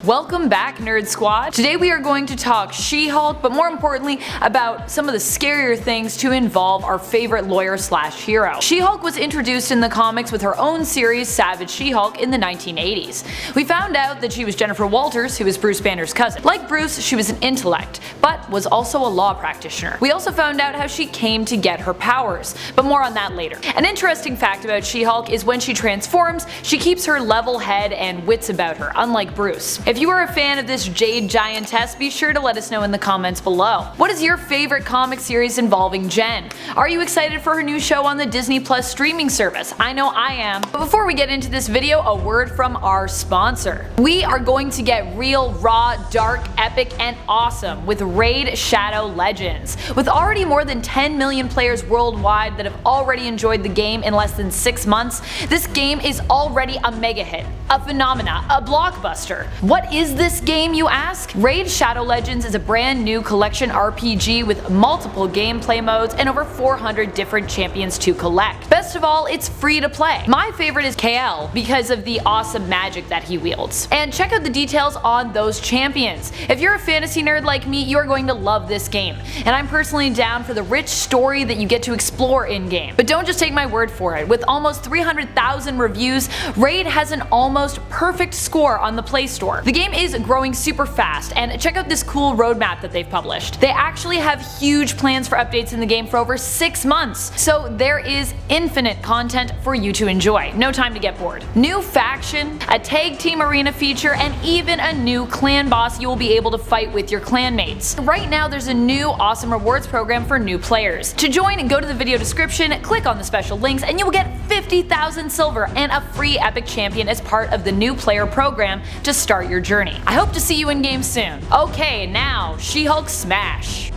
Welcome back, Nerd Squad! Today we are going to talk She-Hulk, but more importantly about some of the scarier things to involve our favorite lawyer/hero. She-Hulk was introduced in the comics with her own series Savage She-Hulk in the 1980s. We found out that she was Jennifer Walters, who is Bruce Banner's cousin. Like Bruce, she was an intellect, but was also a law practitioner. We also found out how she came to get her powers, but more on that later. An interesting fact about She-Hulk is when she transforms, she keeps her level head and wits about her, unlike Bruce. If you are a fan of this Jade Giantess, be sure to let us know in the comments below. What is your favorite comic series involving Jen? Are you excited for her new show on the Disney Plus streaming service? I know I am. But before we get into this video, a word from our sponsor. We are going to get real, raw, dark, epic, and awesome with Raid Shadow Legends. With already more than 10 million players worldwide that have already enjoyed the game in less than 6 months, this game is already a mega hit, a phenomena, a blockbuster. What is this game, you ask? Raid Shadow Legends is a brand new collection RPG with multiple gameplay modes and over 400 different champions to collect. Best of all, it's free to play. My favorite is KL because of the awesome magic that he wields. And check out the details on those champions. If you're a fantasy nerd like me, you are going to love this game. And I'm personally down for the rich story that you get to explore in-game. But don't just take my word for it. With almost 300,000 reviews, Raid has an almost perfect score on the Play Store. The game is growing super fast, and check out this cool roadmap that they've published. They actually have huge plans for updates in the game for over 6 months, so there is infinite content for you to enjoy. No time to get bored. New faction, a tag team arena feature, and even a new clan boss you will be able to fight with your clanmates. Right now there's a new awesome rewards program for new players. To join, go to the video description, click on the special links, and you will get 50,000 silver and a free epic champion as part of the new player program to start your journey. I hope to see you in game soon. Okay, now She-Hulk Smash!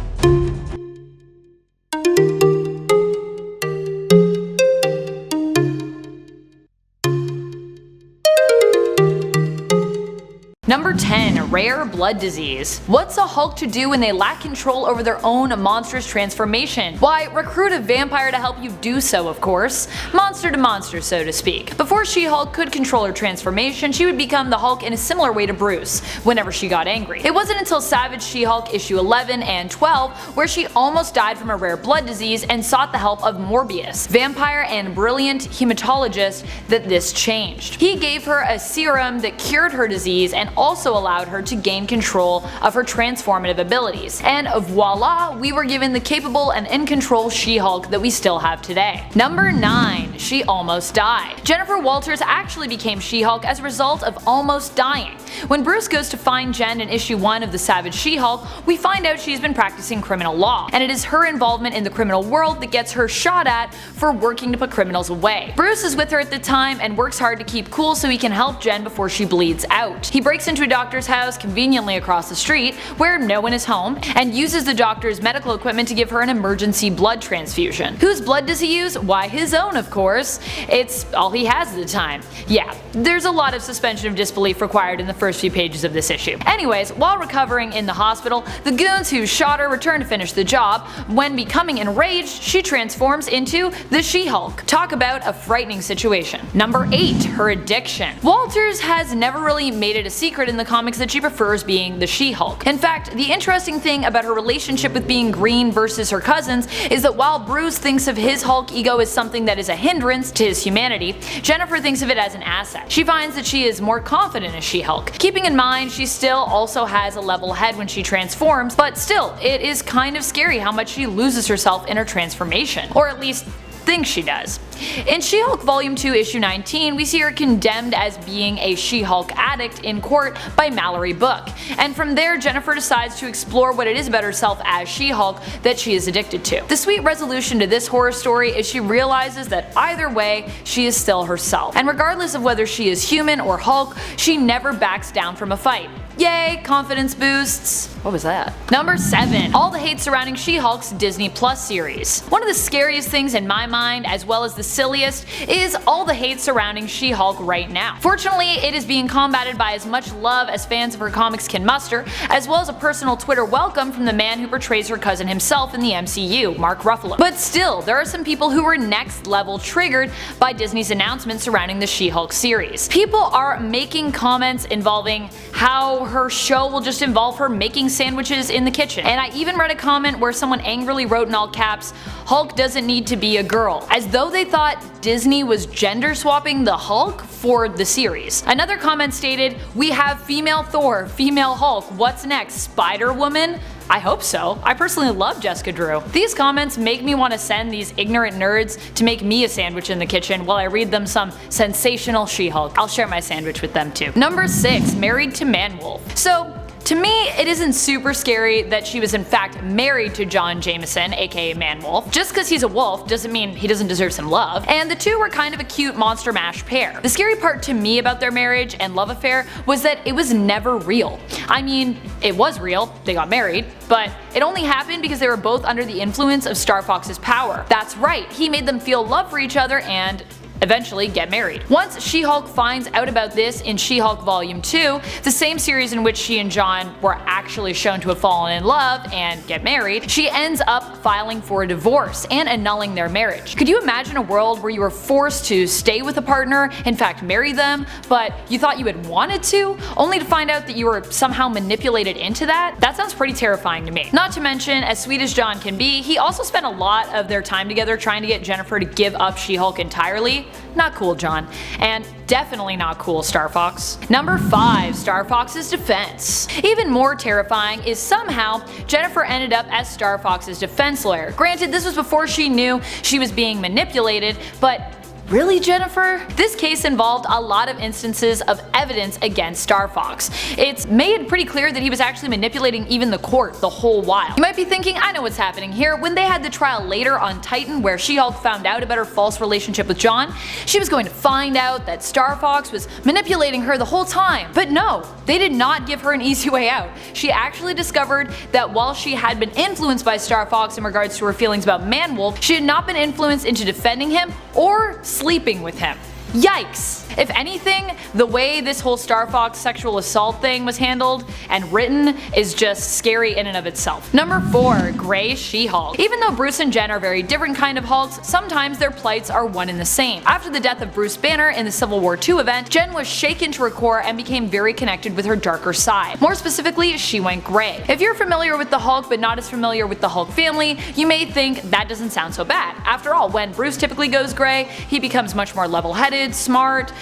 Number 10. Rare blood disease. What's a Hulk to do when they lack control over their own monstrous transformation? Why, recruit a vampire to help you do so, of course. Monster to monster, so to speak. Before She-Hulk could control her transformation, she would become the Hulk in a similar way to Bruce, whenever she got angry. It wasn't until Savage She-Hulk issue 11 and 12 where she almost died from a rare blood disease and sought the help of Morbius, vampire and brilliant hematologist, that this changed. He gave her a serum that cured her disease and also allowed her to gain control of her transformative abilities. And voila, we were given the capable and in control She-Hulk that we still have today. Number 9. She almost died. Jennifer Walters actually became She-Hulk as a result of almost dying. When Bruce goes to find Jen in issue 1 of the Savage She-Hulk, we find out she's been practicing criminal law, and it is her involvement in the criminal world that gets her shot at for working to put criminals away. Bruce is with her at the time and works hard to keep cool so he can help Jen before she bleeds out. He breaks into a doctor's house conveniently across the street, where no one is home, and uses the doctor's medical equipment to give her an emergency blood transfusion. Whose blood does he use? Why, his own, of course. It's all he has at the time. Yeah, there's a lot of suspension of disbelief required in the first few pages of this issue. Anyways, while recovering in the hospital, the goons who shot her return to finish the job. When becoming enraged, she transforms into the She-Hulk. Talk about a frightening situation. Number 8. Her addiction. Walters has never really made it a secret in the comics that she prefers being the She-Hulk. In fact, the interesting thing about her relationship with being green versus her cousins is that while Bruce thinks of his Hulk ego as something that is a hindrance to his humanity, Jennifer thinks of it as an asset. She finds that she is more confident as She-Hulk. Keeping in mind she still also has a level head when she transforms, but still, it is kind of scary how much she loses herself in her transformation. Or at least thinks she does. In She-Hulk Volume 2 Issue 19, we see her condemned as being a She-Hulk addict in court by Mallory Book, and from there Jennifer decides to explore what it is about herself as She-Hulk that she is addicted to. The sweet resolution to this horror story is she realizes that either way, she is still herself, and regardless of whether she is human or Hulk, she never backs down from a fight. Yay, confidence boosts. What was that? Number 7. All the hate surrounding She-Hulk's Disney Plus series. One of the scariest things in my mind, as well as the silliest, is all the hate surrounding She-Hulk right now. Fortunately, it is being combated by as much love as fans of her comics can muster, as well as a personal Twitter welcome from the man who portrays her cousin himself in the MCU, Mark Ruffalo. But still, there are some people who were next level triggered by Disney's announcement surrounding the She-Hulk series. People are making comments involving how her show will just involve her making sandwiches in the kitchen. And I even read a comment where someone angrily wrote in all caps, "Hulk doesn't need to be a girl," as though they thought Disney was gender swapping the Hulk for the series. Another comment stated, "We have female Thor, female Hulk, what's next, Spider-Woman?" I hope so. I personally love Jessica Drew. These comments make me want to send these ignorant nerds to make me a sandwich in the kitchen while I read them some sensational She-Hulk. I'll share my sandwich with them too. Number 6. Married to Man-Wolf. So, to me, it isn't super scary that she was in fact married to John Jameson, aka Man-Wolf. Just because he's a wolf doesn't mean he doesn't deserve some love, and the two were kind of a cute monster mash pair. The scary part to me about their marriage and love affair was that it was never real. I mean, it was real, they got married, but it only happened because they were both under the influence of STARFOX's power. That's right, he made them feel love for each other and eventually get married. Once She-Hulk finds out about this in She-Hulk Volume 2, the same series in which she and John were actually shown to have fallen in love and get married, she ends up filing for a divorce and annulling their marriage. Could you imagine a world where you were forced to stay with a partner, in fact marry them, but you thought you had wanted to, only to find out that you were somehow manipulated into that? That sounds pretty terrifying to me. Not to mention, as sweet as John can be, he also spent a lot of their time together trying to get Jennifer to give up She-Hulk entirely. Not cool, John. And definitely not cool, StarFox. Number 5. StarFox's defense. Even more terrifying is somehow Jennifer ended up as StarFox's defense lawyer. Granted, this was before she knew she was being manipulated, but really, Jennifer? This case involved a lot of instances of evidence against StarFox. It's made pretty clear that he was actually manipulating even the court the whole while. You might be thinking, I know what's happening here. When they had the trial later on Titan where She-Hulk found out about her false relationship with John, she was going to find out that StarFox was manipulating her the whole time. But no, they did not give her an easy way out. She actually discovered that while she had been influenced by StarFox in regards to her feelings about Man-Wolf, she had not been influenced into defending him or sleeping with him. Yikes! If anything, the way this whole StarFox sexual assault thing was handled and written is just scary in and of itself. Number 4. Grey She-Hulk. Even though Bruce and Jen are very different kind of Hulks, sometimes their plights are one and the same. After the death of Bruce Banner in the Civil War II event, Jen was shaken to her core and became very connected with her darker side. More specifically, she went grey. If you're familiar with the Hulk but not as familiar with the Hulk family, you may think that doesn't sound so bad. After all, when Bruce typically goes grey, he becomes much more level-headed, smart,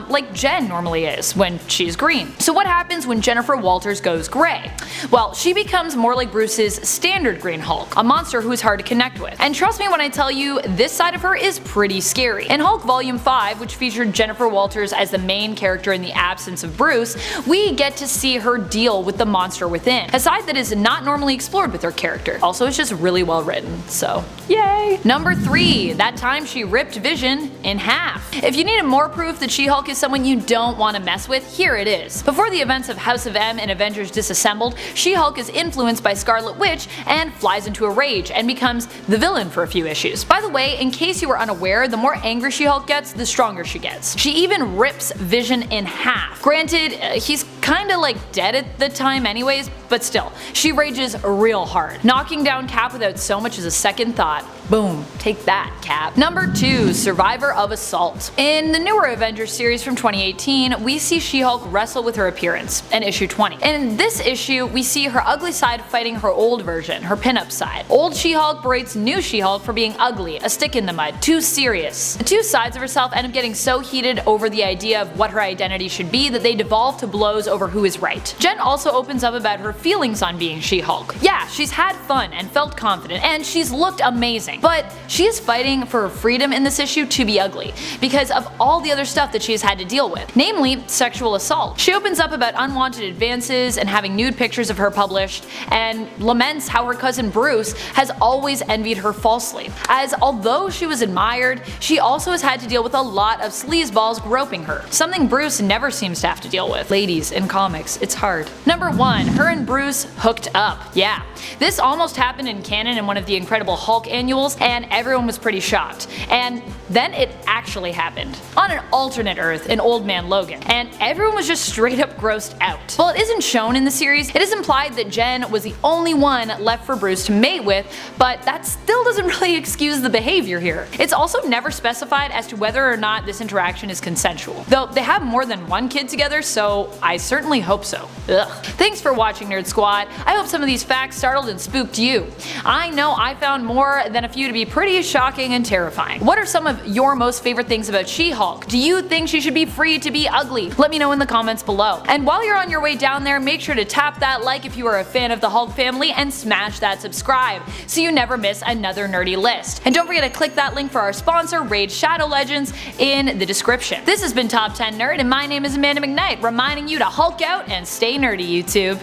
like Jen normally is when she's green. So what happens when Jennifer Walters goes grey? Well, she becomes more like Bruce's standard Green Hulk, a monster who is hard to connect with. And trust me when I tell you, this side of her is pretty scary. In Hulk Volume 5, which featured Jennifer Walters as the main character in the absence of Bruce, we get to see her deal with the monster within, a side that is not normally explored with her character. Also, it's just really well written, so yay! Number 3. That time she ripped Vision in half. If you needed more proof that She-Hulk is someone you don't want to mess with, here it is. Before the events of House of M and Avengers Disassembled, She-Hulk is influenced by Scarlet Witch and flies into a rage and becomes the villain for a few issues. By the way, in case you were unaware, the more angry She-Hulk gets, the stronger she gets. She even rips Vision in half. Granted, he's kinda like dead at the time anyways, but still, she rages real hard, knocking down Cap without so much as a second thought. Boom, take that, Cap. Number 2. Survivor of Assault. In the newer Avengers series from 2018, we see She-Hulk wrestle with her appearance in issue 20. In this issue, we see her ugly side fighting her old version, her pinup side. Old She-Hulk berates new She-Hulk for being ugly, a stick in the mud, too serious. The two sides of herself end up getting so heated over the idea of what her identity should be that they devolve to blows over who is right. Jen also opens up about her feelings on being She-Hulk. Yeah, she's had fun and felt confident, and she's looked amazing, but she is fighting for her freedom in this issue to be ugly, because of all the other stuff that she has had to deal with, namely sexual assault. She opens up about unwanted advances and having nude pictures of her published, and laments how her cousin Bruce has always envied her falsely, as although she was admired, she also has had to deal with a lot of sleazeballs groping her, something Bruce never seems to have to deal with. Ladies, in comics. It's hard. Number 1. Her and Bruce hooked up. Yeah. This almost happened in canon in one of the Incredible Hulk annuals, and everyone was pretty shocked. And then it actually happened. On an alternate Earth in Old Man Logan. And everyone was just straight up grossed out. While it isn't shown in the series, it is implied that Jen was the only one left for Bruce to mate with, but that still doesn't really excuse the behavior here. It's also never specified as to whether or not this interaction is consensual. Though they have more than one kid together, so I certainly hope so. Ugh. Thanks for watching, Nerd Squad. I hope some of these facts startled and spooked you. I know I found more than a few to be pretty shocking and terrifying. What are some of your most favorite things about She-Hulk? Do you think she should be free to be ugly? Let me know in the comments below. And while you're on your way down there, make sure to tap that like if you are a fan of the Hulk family and smash that subscribe so you never miss another nerdy list. And don't forget to click that link for our sponsor, Raid Shadow Legends, in the description. This has been Top 10 Nerd, and my name is Amanda McKnight, reminding you to Hulk out and stay nerdy, YouTube.